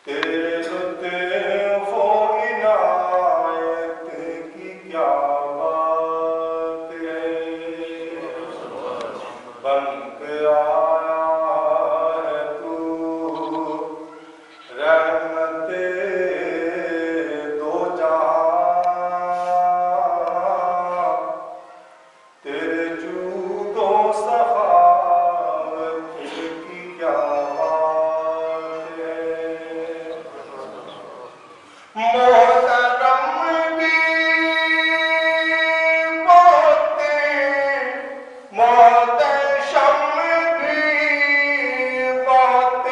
تیرے لطف و عنایت کی کیا بات ہے، بن کے آیا ہے تو رحمت دو جہاں، تیرے جود و سخاوت کی کیا بات ہے، محترم بھی بہت محتشم بھی بہت،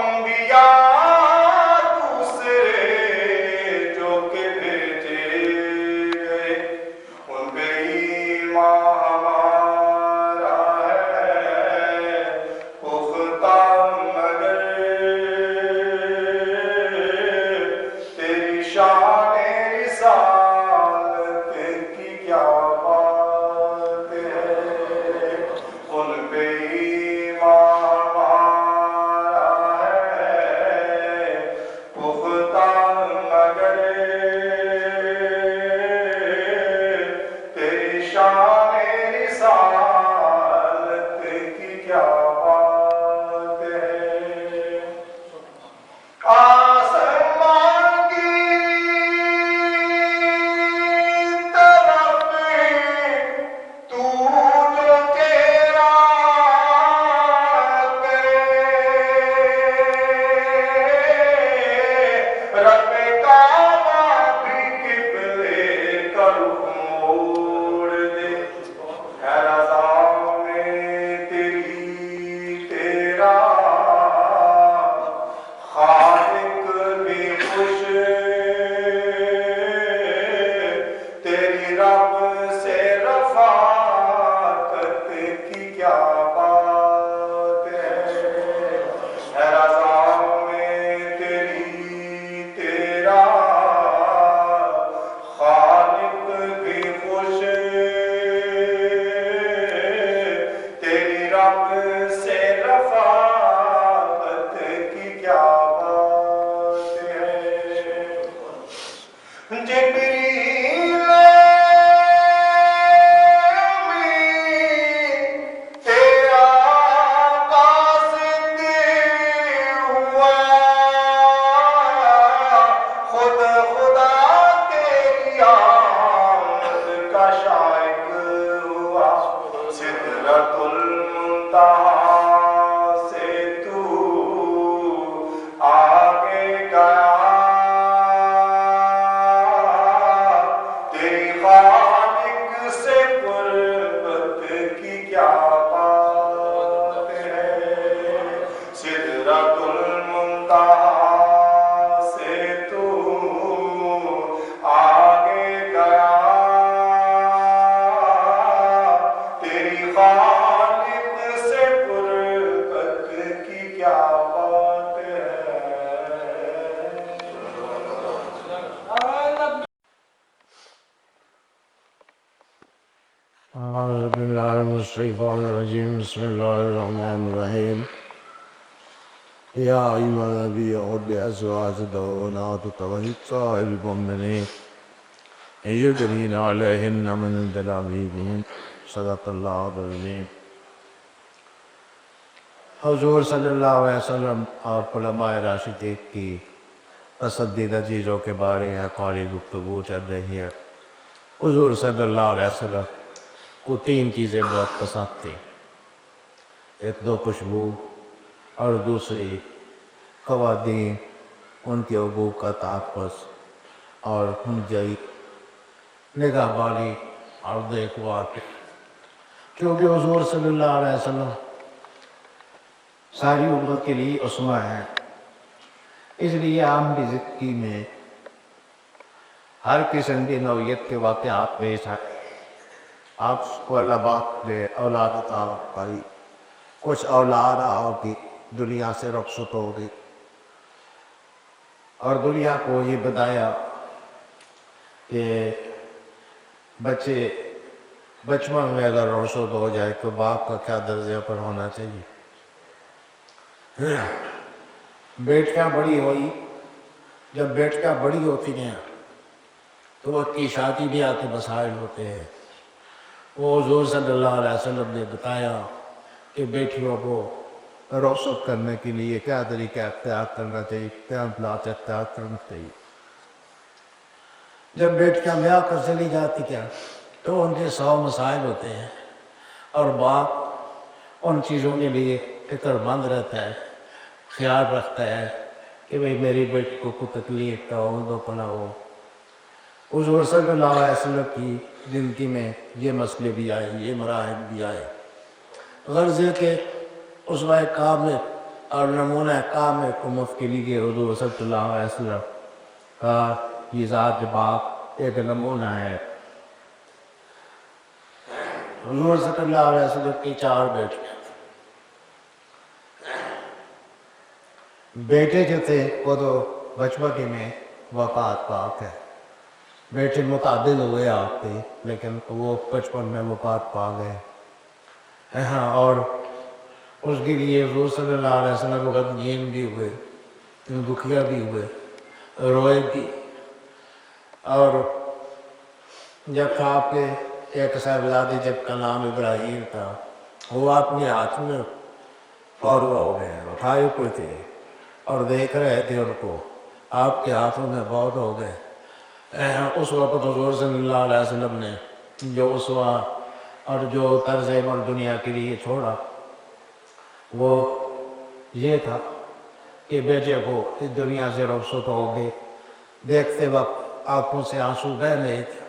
انبیاء دوسرے جو کہ بھیجے گئے ان پہ ایمان ہمارا ہے پختہ، مگر تیری شان رسالت کی کیا بات ہے، ان پہ ایمان ہمارا ہے پختہ، مگر تیری شان رسالت کی کیا بات ہے، آسمان کی طرف تو جو تیرا کرے، رب کعبہ بھی قبلے کا رخ موڑ دے، ہے رضا میں تیری تیرا خالق بھی خوش، تیری رب سے رفاقت کی کیا بات ہے، رضا میں تیری تیرا خالق بھی خوش، تیری رب سے رفاقت کی کیا بات ہے، جبریل امین تیرا قاصد ہوا، خود خدا تیری آمد کا شائق ہوا، سدرۃ المنتہا سے تو آگے گیا، تیری خالق سے قربت کی کیا بات ہے، سدرۃ المنتہا سے تو آگے گیا، تیری خالق سے قربت کی کیا بات ہے، أعوذ بالله من الشيطان الرجيم بسم الله الرحمن الرحيم يا أيها النبي قل لأزواجك وبناتك ونساء المؤمنين يدنين عليهن من جلابيبهن صدق الله العظيم۔ حضور صلی اللہ علیہ وسلم اور علماء راشدین کی پسندیدہ چیزوں کے بارے میں قولی گفتگو چل رہی ہے۔ حضور صلی اللہ علیہ وسلم کو تین چیزیں بہت پسند تھیں، ایک دو خوشبو اور دوسری خواتین ان کے ابو کا تحفظ اور ہنجائی نگاہ بانی اور دیکھ بھال، کیونکہ حضور صلی اللہ علیہ وسلم ساری امت کے لیے اسوہ ہیں، اس لیے عام بھی زندگی میں ہر قسم کی نوعیت کے واقعات پیش آئے، آپ کو اللہ پاک نے اولاد عطا فرمائی، کچھ اولاد آپ کی دنیا سے رخصت ہو گئی اور دنیا کو یہ بتایا کہ بچے بچپن میں اگر رخصت ہو جائے تو باپ کا کیا درجے پر ہونا چاہیے۔ بیٹیاں بڑی ہوئی، جب بیٹیاں بڑی ہوتی ہیں تو وقت کی شادی بھی آتے مسائل ہوتے ہیں۔ وہ حضور صلی اللہ علیہ وسلم نے بتایا کہ بیٹیوں کو روشن کرنے کے لیے کیا طریقہ اختیار کرنا چاہیے، کیا انداز اختیار کرنا چاہیے۔ جب بیٹیاں بیاہ کر چلی جاتی کیا تو ان کے 100 مسائل ہوتے ہیں، اور باپ ان چیزوں کے لیے فکر مند رہتا ہے، خیال رکھتا ہے کہ بھئی میری بیٹی کو کوئی تکلیف نہ ہو، نہ پناہ ہو۔ حضور صلی اللہ علیہ وسلم کی زندگی میں یہ مسئلے بھی آئے، یہ مراحل بھی آئے۔ غرض ہے کہ اسوہ کامل اور نمونہ کامل امت کے لیے حضور صلی اللہ علیہ وسلم کا یہ ذات پاک ایک نمونہ ہے۔ حضور صلی اللہ علیہ وسلم کی 4 بیٹیاں، بیٹے جو تھے وہ تو بچپن میں وفات پاک ہے، بیٹے متعدد ہوئے آپ تھے لیکن وہ بچپن میں وفات پا گئے۔ اور اس کے لیے حضور صلی اللہ علیہ وسلم غمگین بھی ہوئے، دکھیا بھی ہوئے، روئے بھی۔ اور جب آپ کے ایک صاحبزادے جب کا نام ابراہیم تھا، وہ اپنے ہاتھ میں فوت ہو گئے، اٹھائے ہوئے تھے اور دیکھ رہے تھے ان کو، آپ کے ہاتھوں میں فوت ہو گئے۔ اس وقت حضور صلی اللہ علیہ وسلم نے جو اسوہ اور جو طرز عمل دنیا کے لیے چھوڑا وہ یہ تھا کہ بیٹے کو اس دنیا سے رخصت ہو گئے، دیکھتے وقت آنکھوں سے آنسو بہہ رہے تھے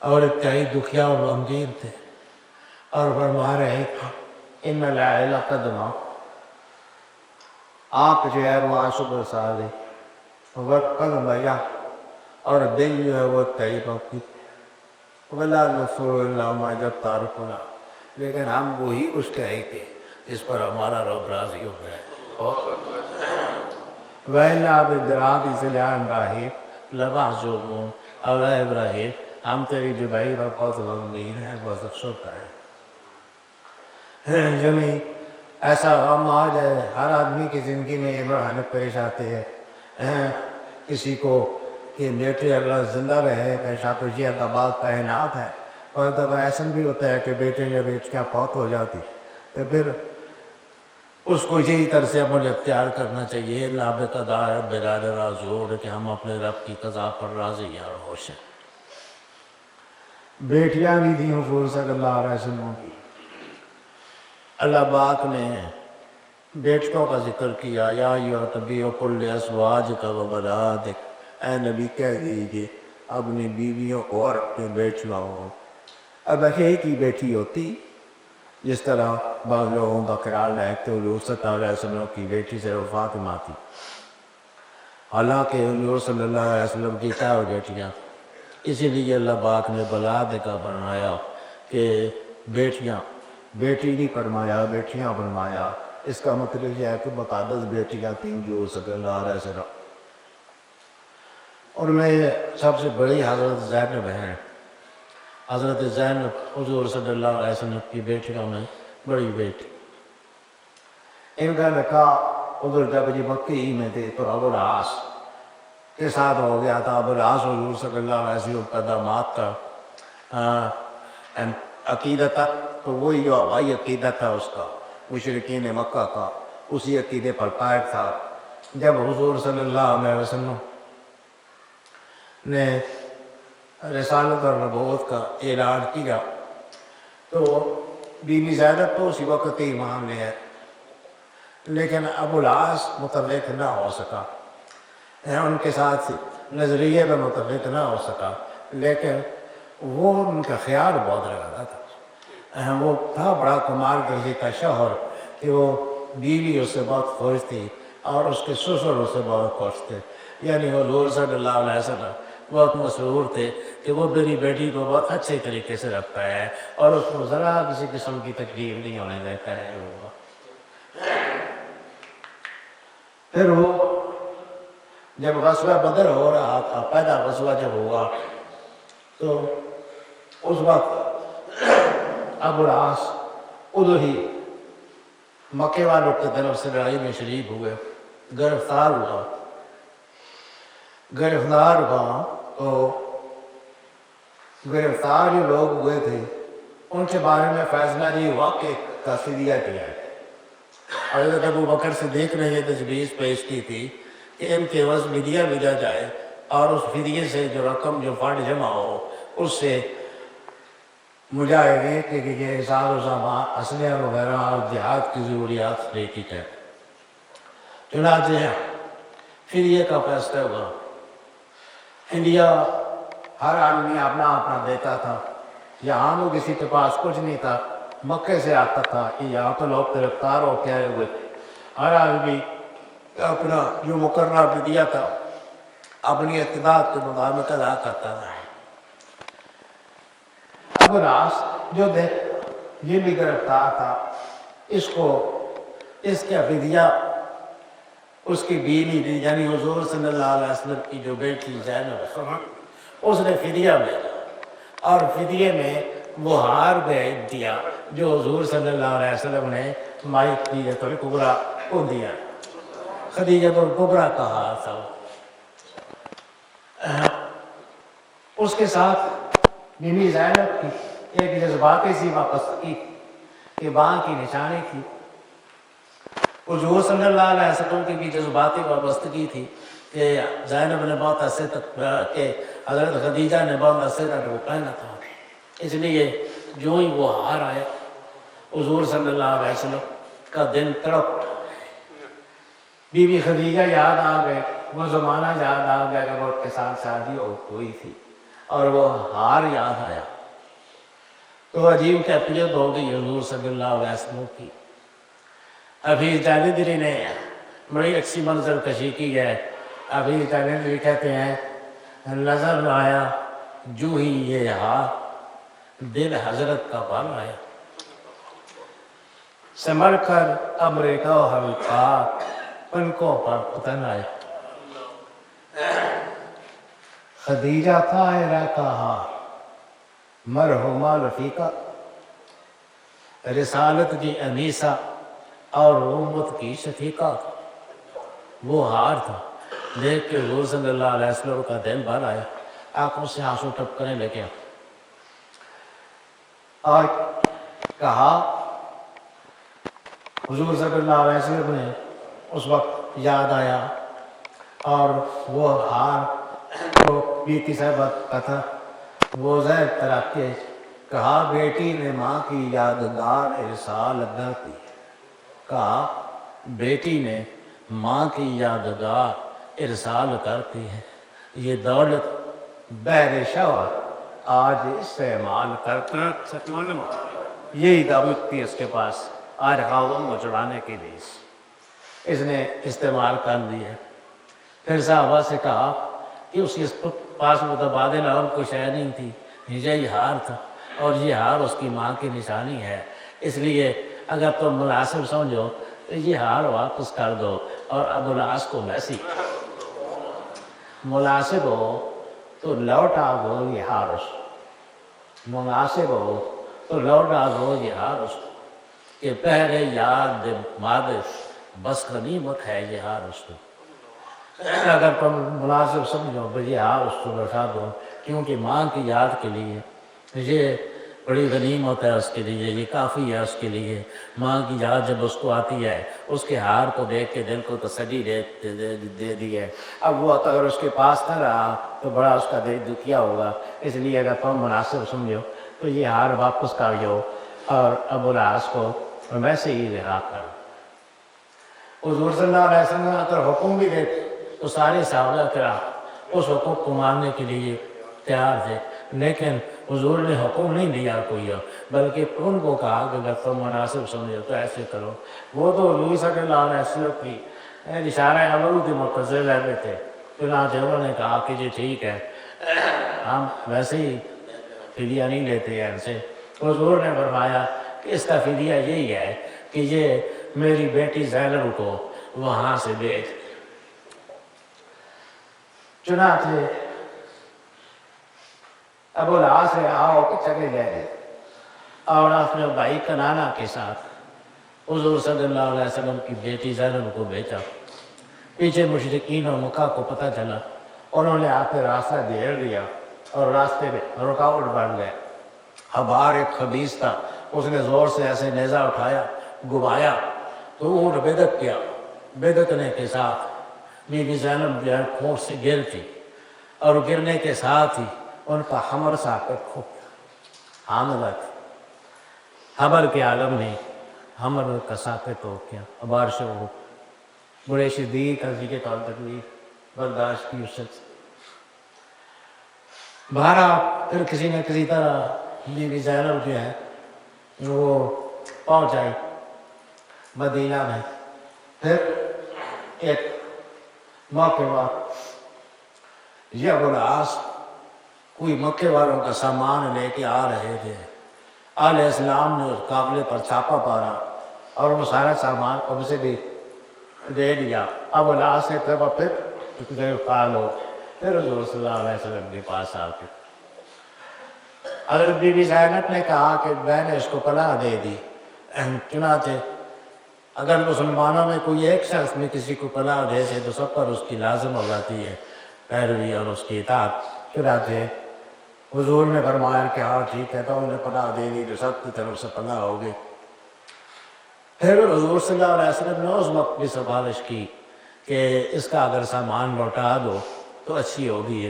اور انتہائی دکھیا اور غمگین تھے، اور فرما رہے تھے ان العائلہ قدمہ، آپ جو ہے وہ آنسو برسا دے، وقت قلب بیا اور دل جو ہے وہ تئی پکی، وَلَا نَصْرُ إِلَّا مَا جَبْ تَارُكُنَا، لیکن ہم وہی اس کہے تھے اس پر ہمارا رب راضی ہو گئے۔ وَإِلَّا بِدْرَابِ سِلَانْ رَاہِبْ لَبَحْزُمُونَ، اور اے ابراہیم ہم تیری جدائی پر بہت غمگین ہیں، بہت افسردہ ہیں۔ یعنی ایسا غم آ جائے، ہر آدمی کی زندگی میں یہ مرحلے پیش آتے ہیں، کسی کو کہ بیٹے اگر زندہ رہے ایسا تو یہ اللہ کائنات ہے، اور تب ایسا بھی ہوتا ہے کہ بیٹے یا بیٹیاں فوت ہو جاتی تو پھر اس کو یہی طرز عمل اختیار کرنا چاہیے، لا بقضاء رب العالمین راضون، کہ ہم اپنے رب کی قضا پر راضی ہیں اور خوش ہیں۔ بیٹیاں بھی تھیں حضور صلی اللہ علیہ وسلم کی، اللہ پاک نے بیٹوں کا ذکر کیا، یا ایھا النبی قل لازواجک و بناتک، اے نبی کہہ دیجئے اپنی بیویوں کو اور اپنے بیٹیوں کو۔ اب ایک ہی بیٹی ہوتی، جس طرح بعض لوگوں کا خیال ہے کہ حضور صلی اللہ علیہ وسلم کی بیٹی صرف فاطمہ تھی، حالانکہ حضور صلی اللہ علیہ وسلم کی 4 بیٹیاں، اسی لیے اللہ پاک نے بناتک فرمایا کہ بیٹیاں، بیٹی نہیں فرمایا بیٹیاں فرمایا۔ اس کا مطلب یہ ہے کہ مقدس بیٹیاں تھیں حضور صلی اللہ علیہ وسلم، اور میں سب سے بڑی حضرت زینب ہیں۔ حضرت زینب حضور صلی اللہ علیہ وسلم کی بیٹیوں میں بڑی بیٹی، ان کا نکاح حضور جب جی مکی ہی میں تھے تو ابو العاص کے ساتھ ہو گیا تھا۔ ابو العاص حضور صلی اللہ علیہ وسلم کا داماد تھا، عقیدہ تھا تو وہی جو ہوائی عقیدہ تھا اس کا، مشرکین مکہ کا، اسی عقیدے پر قائم تھا۔ جب حضور صلی اللہ علیہ وسلم نے رسالت اور نبوت کا اعلان کیا تو بی بی زینب تو اسی وقت ہی ایمان لے آئے، لیکن ابو العاص متفق نہ ہو سکا، ان کے ساتھ نظریے میں متفق نہ ہو سکا، لیکن وہ ان کا خیال بہت رکھتا تھا۔ وہ تھا بڑا کمال کرنے کا شوہر کہ وہ بیوی اس سے بہت خوش تھی اور اس کے سسر اس سے بہت خوش تھے، یعنی حضور صلی اللہ علیہ وسلم بہت مسرور تھے کہ وہ میری بیٹی کو بہت اچھے طریقے سے رکھتا ہے اور اس کو ذرا کسی قسم کی تکلیف نہیں ہونے دیتا ہے۔ پھر وہ جب غزوہ بدر ہو رہا تھا، پہلا غزوہ جب ہوا تو اس وقت ابو العاص ادھر ہی مکے والوں کی طرف سے لڑائی میں شریک ہوئے، گرفتار ہوا تو گرفتار جو لوگ ہوئے تھے ان کے بارے میں فیصلہ یہ ہوا کہ کا فدیہ دیا ہے۔ حضرت ابو بکر صدیق نے یہ تجویز پیش کی تھی کہ ان کے عوض فدیہ لیا جائے اور اس فدیے سے جو رقم جو فنڈ جمع ہو اس سے مجاہدین کہ یہ حساب و سامان اسلحہ وغیرہ اور جہاد کی ضروریات دیتی ہے۔ چنانچہ فدیے کا فیصلہ ہوا۔ فدیہ ہر آدمی اپنا اپنا دیتا تھا، یہاں تو کسی کے پاس کچھ نہیں تھا، مکے سے آتا تھا، یہاں تو لوگ گرفتار ہو کے آئے ہوئے تھے، ہر آدمی اپنا جو مقررہ فدیہ تھا اپنی استطاعت کے مطابق ادا کرتا تھا۔ اب راس جو یہ بھی گرفتار تھا، اس کا فدیہ اس کی بیوی تھی، یعنی حضور صلی اللہ علیہ وسلم کی جو بیٹی زینب، اس نے فدیہ بھیجا اور فدیے میں وہ ہار بھیج دیا جو حضور صلی اللہ علیہ وسلم نے مائی خدیجۃ الکبریٰ کو دیا۔ خدیجۃ الکبریٰ کا ہار تھا۔ اس کے ساتھ بیوی زینب کی ایک جذباتی سی وابستگی کہ ماں کی نشانی تھی، حضور صلی اللہ علیہ وسلم کی بھی جذباتی وابستگی تھی کہ زینب نے بہت عرصے تک کہ حضرت خدیجہ نے بہت عرصے تک وہ پہنا تھا، اس لیے جو ہی وہ ہار آیا حضور صلی اللہ علیہ وسلم کا دل تڑپ اٹھا۔ بی بی خدیجہ یاد آ گئے، وہ زمانہ یاد آ گیا کہ وہ کے ساتھ شادی ہوئی تھی اور وہ ہار یاد آیا تو عجیب کیفیت ہو گئی حضور صلی اللہ علیہ وسلم کی۔ ابھی جاندری نے بڑی اچھی منظر کشی کی ہے۔ ابھی جاندری کہتے ہیں نظر آیا جو ہی یہ ہار دل حضرت کا بن آیا، سمر کر امریکہ و ہلکا پلکوں پر اتر آیا۔ خدیجہ طاہرہ کا ہار مرحومہ رفیقہ، رسالت کی انیسہ اور امت کی شفیقہ، وہ ہار تھا دیکھ کے حضور صلی اللہ علیہ وسلم کا دل بھر آیا، آنکھوں سے آنسو ٹپکنے لگے اور کہا حضور صلی اللہ علیہ وسلم نے اس وقت یاد آیا اور وہ ہار جو بیٹی صاحبت کا تھا وہ زید طرح کے کہا بیٹی نے ماں کی یادگار ارسال کرتی ہے، کہا بیٹی نے ماں کی یادگار ارسال کرتی ہے، یہ دولت بہر شوہر آج استعمال کرتا یہی دولت تھی اس کے پاس آج خاوند کو چڑھانے کے لیے اس نے استعمال کر دی ہے۔ پھر صحابہ سے کہا کہ اس کے پاس متبادل اور کوئی شے نہیں تھی، یہی ہار تھا اور یہ ہار اس کی ماں کی نشانی ہے، اس لیے اگر تم مناسب سمجھو تو یہ ہار واپس کر دو اور ابو العاص کو ویسی مناسب ہو تو لوٹا دو یہ ہار اس کو، مناسب ہو تو لوٹا دو یہ ہار اس کو کہ پہرے یاد مادش بس غنیمت ہے یہ ہار اس کو، اگر تم مناسب سمجھو بس یہ ہار اس کو لوٹا دو کیونکہ ماں کی یاد کے لیے یہ بڑی غنیمت ہے اس کے لیے، یہ کافی ہے اس کے لیے۔ ماں کی یاد جب اس کو آتی ہے اس کے ہار کو دیکھ کے دل کو تسلی دے دی ہے۔ اب وہ اگر اس کے پاس نہ رہا تو بڑا اس کا دل دکھیا ہوگا، اس لیے اگر تم مناسب سمجھو تو یہ ہار واپس کر دو اور ابو العاص کو ویسے ہی رہا کر۔ حضور صلی اللہ علیہ وسلم اگر حکم بھی دیتے تو سارے صحابہ کرام اس حکم کو ماننے کے لیے تیار تھے، لیکن حضور نے حکم نہیں دیا کوئی بلکہ ان کو کہا کہ اگر تم مناسب سمجھو تو ایسے کرو۔ وہ تو حضور صلی اللہ علیہ وسلم کی اشارہ عمل کے منتظر رہتے تھے، چنانچہ انہوں نے کہا کہ جی ٹھیک ہے ہم ویسے ہی فدیہ نہیں لیتے ہیں ان سے۔ حضور نے فرمایا کہ اس کا فدیہ یہی ہے کہ یہ میری بیٹی زینب کو وہاں سے بھیج۔ چنانچہ ابو العاص آؤ کہ چلے گئے اور اپنے بھائی کنانہ کے ساتھ حضور صلی اللہ علیہ وسلم کی بیٹی زینب کو بھیجا. پیچھے مشرکین اور مکہ کو پتہ چلا، انہوں نے آ کے راستہ گھیر لیا اور راستے میں رکاوٹ بن گئے. حبار ایک خبیث تھا، اس نے زور سے ایسے نیزہ اٹھایا، گھمایا تو اونٹ بدک گیا. بدکنے کے ساتھ بی بی زینب جو ہے کھوٹ سے گر تھی، اور گرنے کے ساتھ ہی ان کا حمر ساکت کھو حاملہ تھی. حمل کے عالم میں حمل کا ساکت ہو گیا. عبارش ہو بڑے شدید تکلیف اور تکلیف برداشت کی اس شخص. بہرحال پھر کسی نہ کسی طرح بی بی زینب جو ہے وہ پہنچ آئی مدینہ میں. پھر ایک موقع پر یہ ابو العاص کوئی مکے والوں کا سامان لے کے آ رہے تھے. علیہ السلام نے اس قافلے پر چھاپا پارا اور وہ سارا سامان ان سے بھی دے دیا. ابو العاص سے تب پھر قال ہو پھر حضور صلی اللہ علیہ وسلم کے پاس آ کے حضرت بی بی زینب نے کہا کہ میں نے اس کو پناہ دے دی. چنانچہ اگر مسلمانوں میں کوئی ایک شخص میں کسی کو پناہ دے سے تو سب پر اس کی لازم ہو جاتی ہے پیروی اور اس کی اطاعت. چنانچہ حضور نے فرمایا کہ ہاں ٹھیک ہے، تو انہیں پناہ دے دی تو سب کی طرف سے پناہ ہوگی. پھر حضور صلی اللہ علیہ وسلم نے اس وقت بھی سفارش کی کہ اس کا اگر سامان لوٹا دو تو اچھی ہوگی.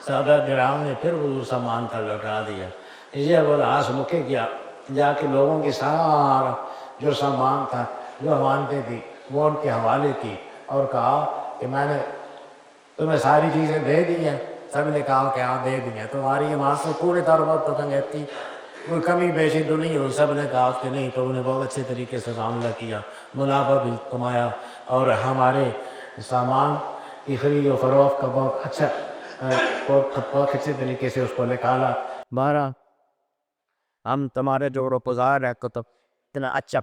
صحابہ کرام نے پھر حضور سامان کا لوٹا دیا. یہ ابو العاص مکے گیا، جا کے لوگوں کی سارا جو سامان تھا جو امانتیں تھی وہ ان کے حوالے کی اور کہا کہ میں نے تمہیں ساری چیزیں دے دی ہیں. سب نے کہا کہ ہاں دے دی ہیں. تمہاری امانت سے پورے طور پر تو تھی، کوئی کمی بیشی تو نہیں ہوئی. سب نے کہا کہ نہیں. تو انہیں بہت اچھے طریقے سے معاملہ کیا، منافع بھی کمایا اور ہمارے سامان کی خرید و فروخت کا بہت اچھے طریقے سے اس کو نکالا. بارہ ہم تمہارے جو روزگار ہے تو اتنا اچھا